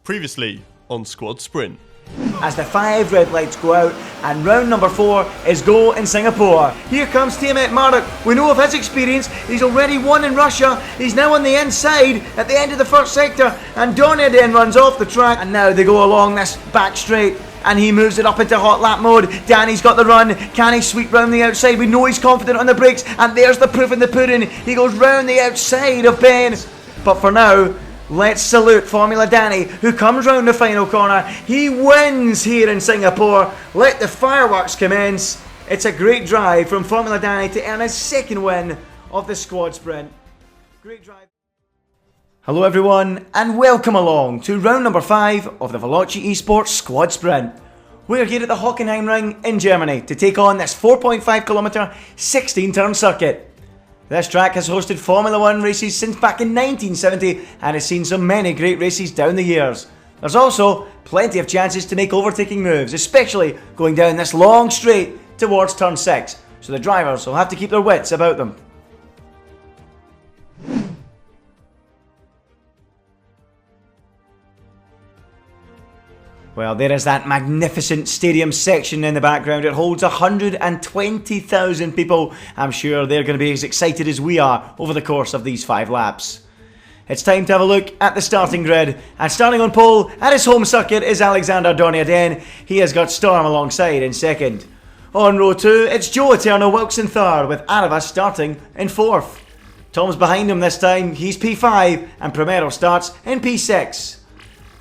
Previously on Squad Sprint. As the 5 red lights go out and round number 4 is go in Singapore. Here comes teammate Marduk. We know of his experience. He's already won in Russia. He's now on the inside at the end of the first sector, and DANI then runs off the track, and now they go along this back straight and he moves it up into hot lap mode. Danny's got the run. Can he sweep round the outside? We know he's confident on the brakes, and there's the proof in the pudding. He goes round the outside of Ben. But for now, let's salute Formula Danny, who comes round the final corner. He wins here in Singapore. Let the fireworks commence. It's a great drive from Formula Danny to earn his second win of the Squad Sprint. Great drive. Hello everyone, and welcome along to round number 5 of the Veloce Esports Squad Sprint. We're here at the Hockenheim ring in Germany to take on this 4.5 kilometre, 16 turn circuit. This track has hosted Formula 1 races since back in 1970 and has seen so many great races down the years. There's also plenty of chances to make overtaking moves, especially going down this long straight towards turn 6, so the drivers will have to keep their wits about them. Well, there is that magnificent stadium section in the background. It holds 120,000 people. I'm sure they're going to be as excited as we are over the course of these 5 laps. It's time to have a look at the starting grid. And starting on pole at his home circuit is Alexander Dornier. He has got Storm alongside in second. On row 2, it's Joe Eterno Wilkes in third, with Aarava starting in fourth. Tom's behind him this time. He's P5 and Primero starts in P6.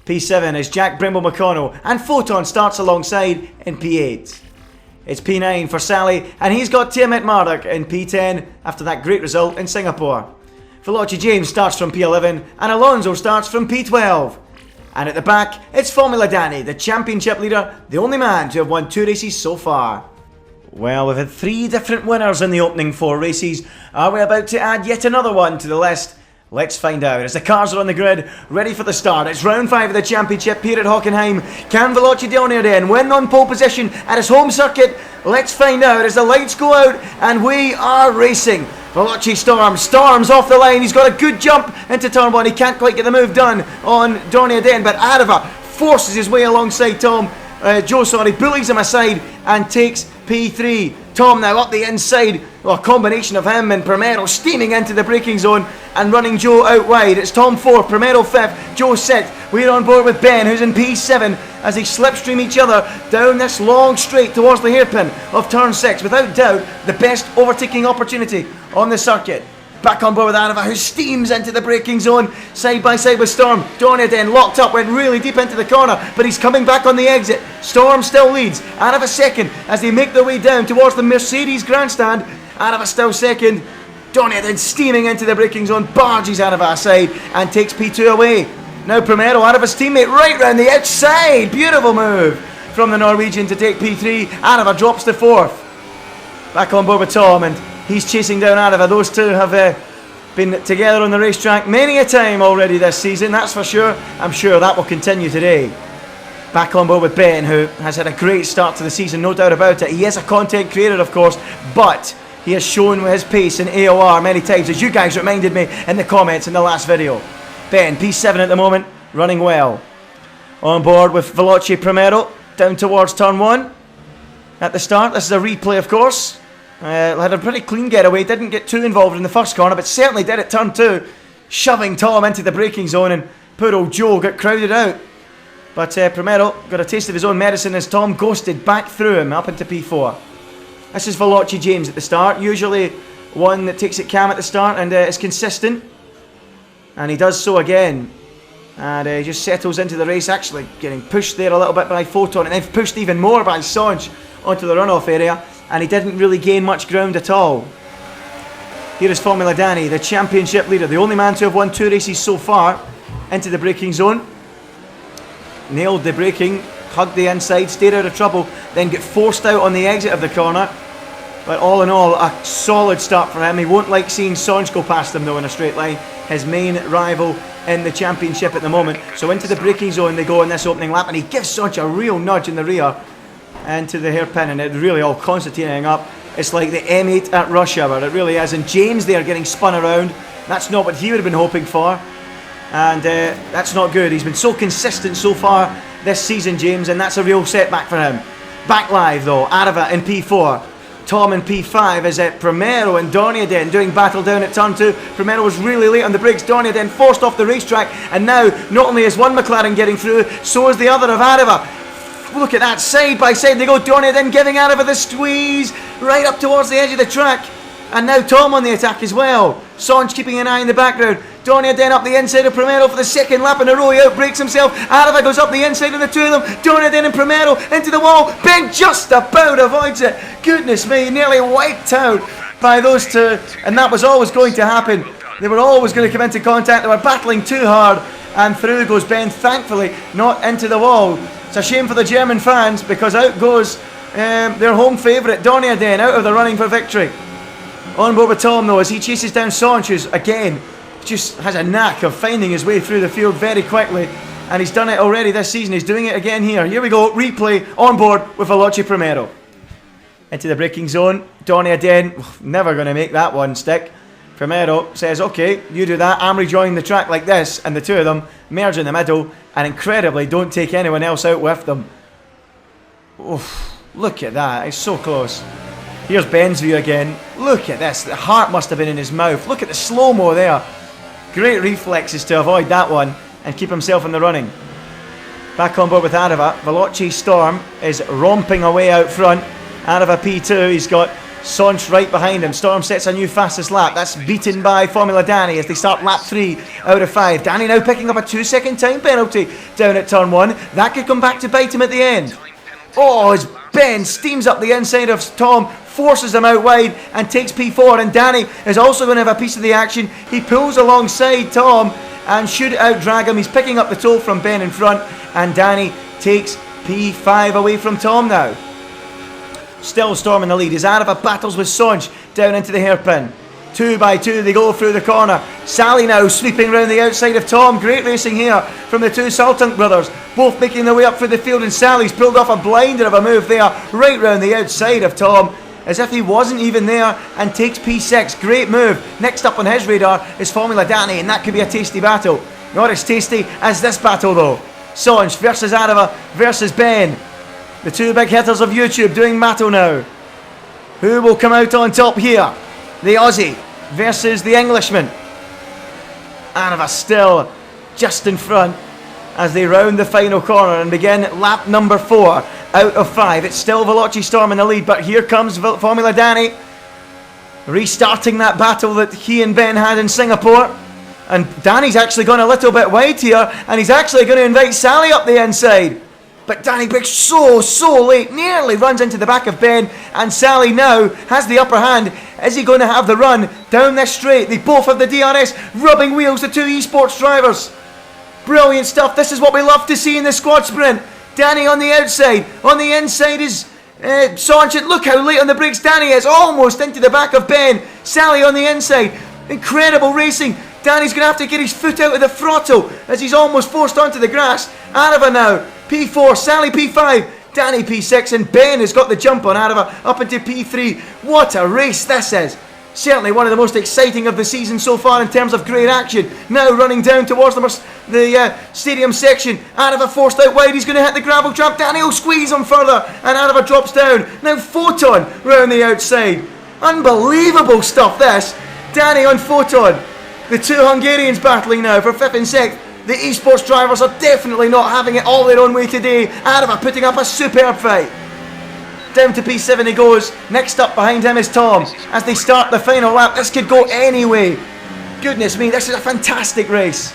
P7 is Jack Brimble McConnell, and Photon starts alongside in P8. It's P9 for Sally, and he's got teammate Marduk in P10 after that great result in Singapore. Veloce James starts from P11, and Alonso starts from P12. And at the back, it's Formula Danny, the championship leader, the only man to have won 2 races so far. Well, we've had 3 different winners in the opening 4 races. Are we about to add yet another one to the list? Let's find out as the cars are on the grid, ready for the start. It's round 5 of the championship here at Hockenheim. Can Veloce Esports win on pole position at his home circuit? Let's find out as the lights go out and we are racing. Veloce storms off the line. He's got a good jump into turn 1. He can't quite get the move done on Dornier, but Aarava forces his way alongside Joe bullies him aside and takes P3. Tom now up the inside. Well, a combination of him and Primero steaming into the braking zone and running Joe out wide. It's Tom 4th, Primero 5th, Joe 6th. We're on board with Ben, who's in P7, as they slipstream each other down this long straight towards the hairpin of turn 6. Without doubt, the best overtaking opportunity on the circuit. Back on board with Aarava, who steams into the braking zone, side by side with Storm. Dornier then locked up, went really deep into the corner, but he's coming back on the exit. Storm still leads. Aarava second as they make their way down towards the Mercedes grandstand. Aarava still second. Dornier then steaming into the braking zone, barges Aarava aside and takes P2 away. Now Primero, Aarava's teammate, right round the outside. Beautiful move from the Norwegian to take P3. Aarava drops to 4th. Back on board with Tom, and he's chasing down Aarava. Those two have been together on the racetrack many a time already this season, that's for sure. I'm sure that will continue today. Back on board with Ben, who has had a great start to the season, no doubt about it. He is a content creator, of course, but he has shown his pace in AOR many times, as you guys reminded me in the comments in the last video. Ben, P7 at the moment, running well. On board with Veloce Primero, down towards turn 1. At the start, this is a replay, of course. Had a pretty clean getaway, didn't get too involved in the first corner, but certainly did at turn 2, shoving Tom into the braking zone, and poor old Joe got crowded out. But Primero got a taste of his own medicine as Tom ghosted back through him up into P4. This is Veloce James at the start, usually one that takes it calm at the start and is consistent. And he does so again. And he just settles into the race, actually getting pushed there a little bit by Photon, and then pushed even more by Sonj onto the runoff area. And he didn't really gain much ground at all. Here is Formula Danny, the championship leader, the only man to have won 2 races so far, into the braking zone. Nailed the braking, hugged the inside, stayed out of trouble, then get forced out on the exit of the corner. But all in all, a solid start for him. He won't like seeing Sonj go past him though in a straight line, his main rival in the championship at the moment. So into the braking zone they go in this opening lap, and he gives Sonj a real nudge in the rear into the hairpin, and it really all concertinaing up. It's like the M8 at rush hour, it really is. And James there getting spun around, that's not what he would have been hoping for. And that's not good. He's been so consistent so far this season, James, and that's a real setback for him. Back live though, Aarava in P4. Tom in P5 is at Primero and DANI then doing battle down at turn 2. Primero was really late on the brakes. DANI then forced off the racetrack, and now not only is one McLaren getting through, so is the other of Aarava. Look at that, side by side they go. DANI then giving Aarava the squeeze right up towards the edge of the track. And now Tom on the attack as well. Sonj keeping an eye in the background. DANI then up the inside of Primero for the second lap in a row. He outbreaks himself. Aarava goes up the inside of the two of them. DANI then and Primero into the wall. Ben just about avoids it. Goodness me, nearly wiped out by those two. And that was always going to happen. They were always going to come into contact. They were battling too hard. And through goes Ben, thankfully not into the wall. It's a shame for the German fans, because out goes their home favourite, DANI then, out of the running for victory. On board with Tom though, as he chases down Sonj, who's again just has a knack of finding his way through the field very quickly, and he's done it already this season. He's doing it again here. Here we go, replay on board with Veloce Primero. Into the braking zone, DANI again, never going to make that one stick. Primero says, okay, you do that, I'm rejoining the track like this, and the two of them merge in the middle, and incredibly don't take anyone else out with them. Oof, look at that, it's so close. Here's Ben's view again. Look at this. The heart must have been in his mouth. Look at the slow-mo there. Great reflexes to avoid that one and keep himself in the running. Back on board with Aarava. Veloce Storm is romping away out front. Aarava P2. He's got Sonj right behind him. Storm sets a new fastest lap. That's beaten by Formula DANI as they start lap 3 out of 5. DANI now picking up a 2-second time penalty down at turn 1. That could come back to bite him at the end. Oh, as Ben steams up the inside of Tom, forces him out wide and takes P4, and DANI is also going to have a piece of the action. He pulls alongside Tom and should out-drag him. He's picking up the toll from Ben in front, and DANI takes P5 away from Tom now. Still Storm in the lead as Aarava battles with Sonj down into the hairpin. 2 by 2 they go through the corner. Sally now sweeping round the outside of Tom. Great racing here from the two Sultan brothers, both making their way up through the field, and Sally's pulled off a blinder of a move there right round the outside of Tom, as if he wasn't even there, and takes P6. Great move. Next up on his radar is Formula DANI, and that could be a tasty battle. Not as tasty as this battle though. Sonj versus Aarava versus Ben. The two big hitters of YouTube doing battle now. Who will come out on top here? The Aussie versus the Englishman. Aarava still just in front as they round the final corner and begin lap number 4 out of 5. It's still Veloce Storm in the lead, but here comes Formula DANI, restarting that battle that he and Ben had in Singapore. And Danny's actually gone a little bit wide here, and he's actually going to invite Sally up the inside. But DANI brakes so late, nearly runs into the back of Ben, and Sally now has the upper hand. Is he going to have the run down this straight? They both have the DRS, rubbing wheels, the two esports drivers. Brilliant stuff. This is what we love to see in the squad sprint. DANI on the outside. On the inside is Sonj. Look how late on the brakes DANI is, almost into the back of Ben. Sally on the inside. Incredible racing. DANI's going to have to get his foot out of the throttle as he's almost forced onto the grass. Aarava now, P4, Sally P5, DANI P6, and Ben has got the jump on Aarava up into P3. What a race this is. Certainly one of the most exciting of the season so far in terms of great action. Now running down towards the stadium section. Aarava forced out wide, he's going to hit the gravel trap. DANI will squeeze him further, and Aarava drops down. Now Photon round the outside. Unbelievable stuff this. DANI on Photon. The two Hungarians battling now for 5th and 6th. The esports drivers are definitely not having it all their own way today. Aarava putting up a superb fight. Down to P7 he goes. Next up behind him is Tom as they start the final lap. This could go anyway. Goodness me, this is a fantastic race.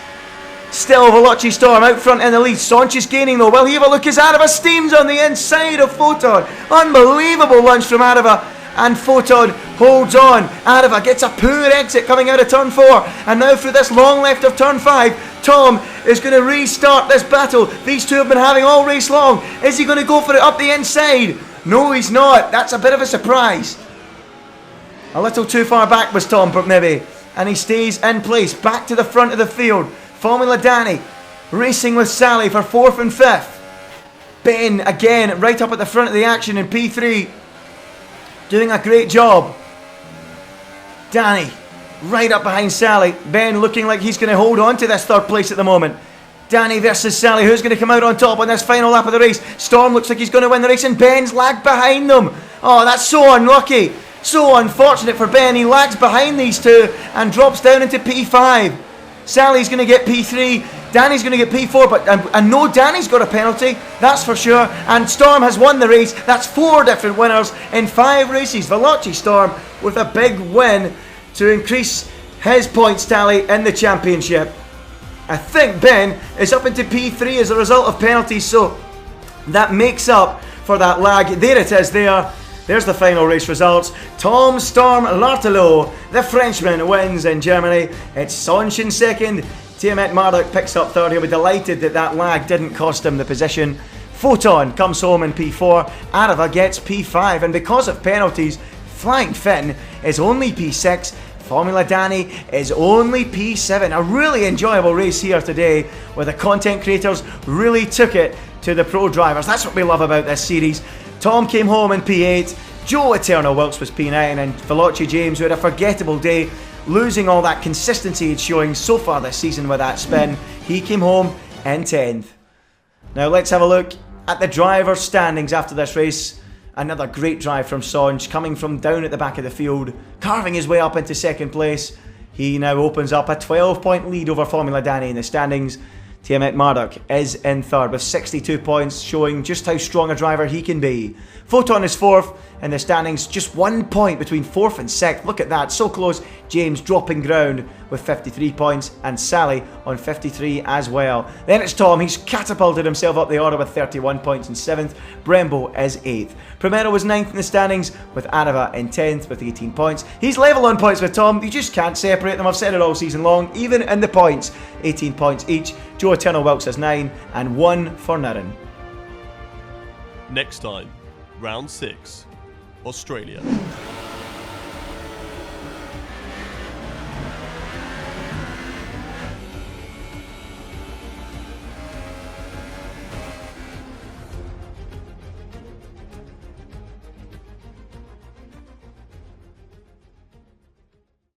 Still Veloce Storm out front in the lead. Sonj is gaining though. Well, here a look as Aarava steams on the inside of Photon. Unbelievable lunge from Aarava. And Photon holds on. Aarava gets a poor exit coming out of turn 4. And now through this long left of turn 5, Tom is going to restart this battle these two have been having all race long. Is he going to go for it up the inside? No, he's not. That's a bit of a surprise. A little too far back was Tom, maybe. And he stays in place, back to the front of the field. Formula DANI racing with Sally for 4th and 5th. Ben again right up at the front of the action in P3. Doing a great job. DANI right up behind Sally. Ben looking like he's going to hold on to this third place at the moment. Danny versus Sally, who's going to come out on top on this final lap of the race? Storm looks like he's going to win the race, and Ben's lagged behind them. Oh, that's so unlucky. So unfortunate for Ben. He lags behind these two and drops down into P5. Sally's going to get P3. Danny's going to get P4, but I know Danny's got a penalty, that's for sure. And Storm has won the race. That's 4 different winners in 5 races. Veloce Storm with a big win to increase his points tally in the championship. I think Ben is up into P3 as a result of penalties, so that makes up for that lag. There it is there. There's the final race results. Tom Storm Lartelot, the Frenchman, wins in Germany. It's Sonch in second. Tiamat Marduk picks up third. He'll be delighted that that lag didn't cost him the position. Photon comes home in P4. Aarava gets P5. And because of penalties, Flying Finn is only P6. Formula DANI is only P7. A really enjoyable race here today where the content creators really took it to the pro drivers. That's what we love about this series. Tom came home in P8. Joe Eternal Wilkes was P9. And Veloce James, who had a forgettable day, losing all that consistency he's showing so far this season with that spin, he came home in 10th. Now let's have a look at the driver's standings after this race. Another great drive from Sonch, coming from down at the back of the field, carving his way up into second place. He now opens up a 12-point lead over Formula DANI in the standings. Tiamat Marduk is in third with 62 points, showing just how strong a driver he can be. Photon is fourth in the standings, just 1 point between fourth and sixth. Look at that, so close. James dropping ground with 53 points, and Sally on 53 as well. Then it's Tom. He's catapulted himself up the order with 31 points in 7th. Brembo is 8th. Primero was 9th in the standings, with Aarava in 10th with 18 points. He's level on points with Tom. You just can't separate them. I've said it all season long, even in the points. 18 points each. Joe Eternal Wilkes has 9, and 1 for Naren. Next time, round 6, Australia.